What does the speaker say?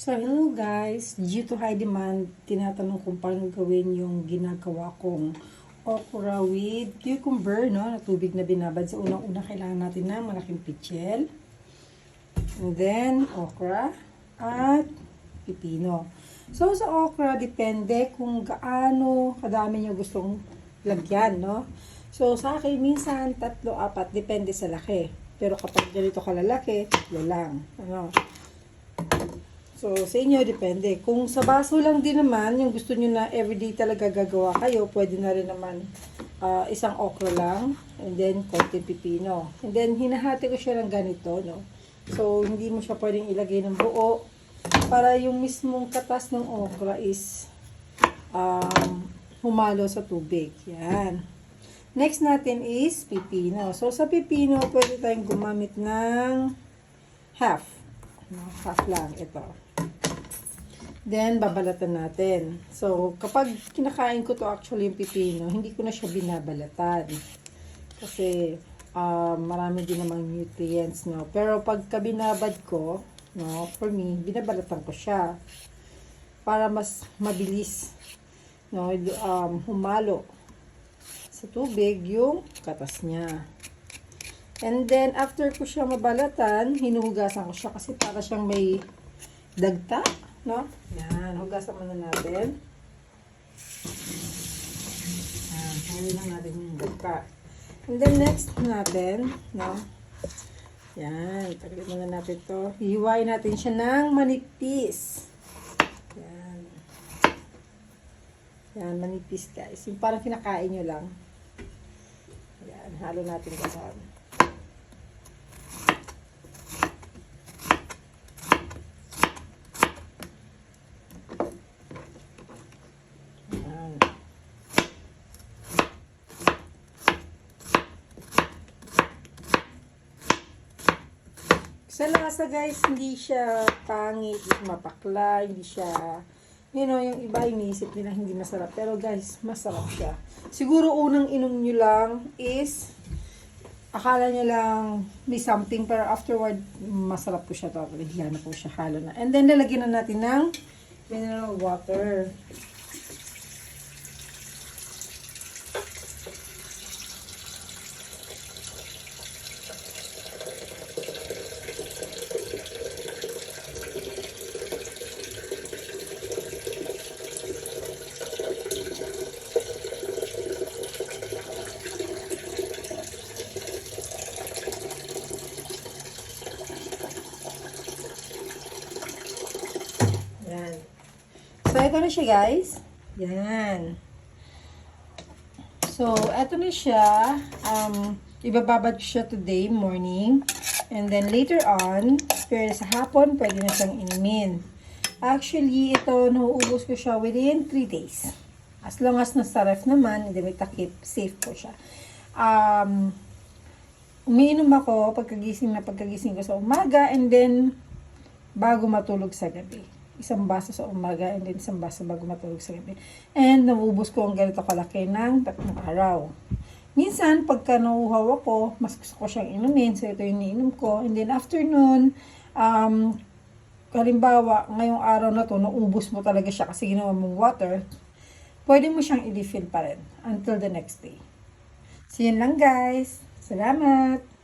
So, hello guys. Due to high demand, tinatanong kung paano gawin yung ginagawa kong okra with cucumber, no? Na tubig na binabad. Sa unang-una, kailangan natin ng malaking pichel. And then, okra at pipino. So, sa okra, depende kung gaano kadami nyo gustong lagyan, no? So, sa akin, minsan, 3-4, depende sa laki. Pero kapag ganito kalalaki, 3 lang. Ano? So, sa inyo, depende. Kung sa baso lang din naman, yung gusto nyo na everyday talaga gagawa kayo, pwede na rin naman isang okra lang, and then konti pipino. And then, hinahati ko siya ng ganito, no? So, hindi mo siya pwedeng ilagay ng buo, para yung mismong katas ng okra is humalo sa tubig. Yan. Next natin is pipino. So, sa pipino, pwede tayong gumamit ng half. Half lang, ito. Then, babalatan natin. So, kapag kinakain ko to actually yung pipino, hindi ko na siya binabalatan. Kasi, marami din namang nutrients, no? Pero, pagka binabad ko, no, for me, binabalatan ko siya. Para mas mabilis, no, humalo sa tubig yung katas niya. And then, after ko siya mabalatan, hinuhugasan ko siya kasi para siyang may dagta, no? Yan, hugasan muna natin. Yan, huli lang natin yung dagta. And then, next natin, no? Yan, tagalin muna natin to. Hiwain natin siya ng manipis. Yan. Yan, manipis guys. Yung parang kinakain nyo lang. Yan, halo natin kasama. Sa lasa guys, hindi siya pangit, hindi siya mapakla, hindi siya, you know, yung iba iniisip nila hindi masarap. Pero guys, masarap siya. Siguro unang inom nyo lang is, akala nyo lang may something, pero afterward, masarap po siya totally. Yan na po siya, halo na. And then, lalagyan na natin ng mineral water. So, ito na siya guys. Yan. So, ito na siya. Ibababad ko siya today morning. And then later on, pero sa hapon, pwede na siyang inumin. Actually, ito, nauubos ko siya within 3 days. As long as nasa ref naman, hindi may takip, safe po siya. Umiinom ako pagkagising ko sa umaga, and then bago matulog sa gabi. Isang baso sa umaga and then isang baso bago matulog sa gabi. And nauubos ko ang ganito kalaki ng 3 araw. Minsan, pagka nauuhaw ako, mas gusto ko siyang inumin. So, ito yung iniinom ko. And then afternoon, halimbawa, ngayong araw na to, naubos mo talaga siya kasi ginawa mong water, pwede mo siyang i-refill pa rin until the next day. So, yun lang guys. Salamat!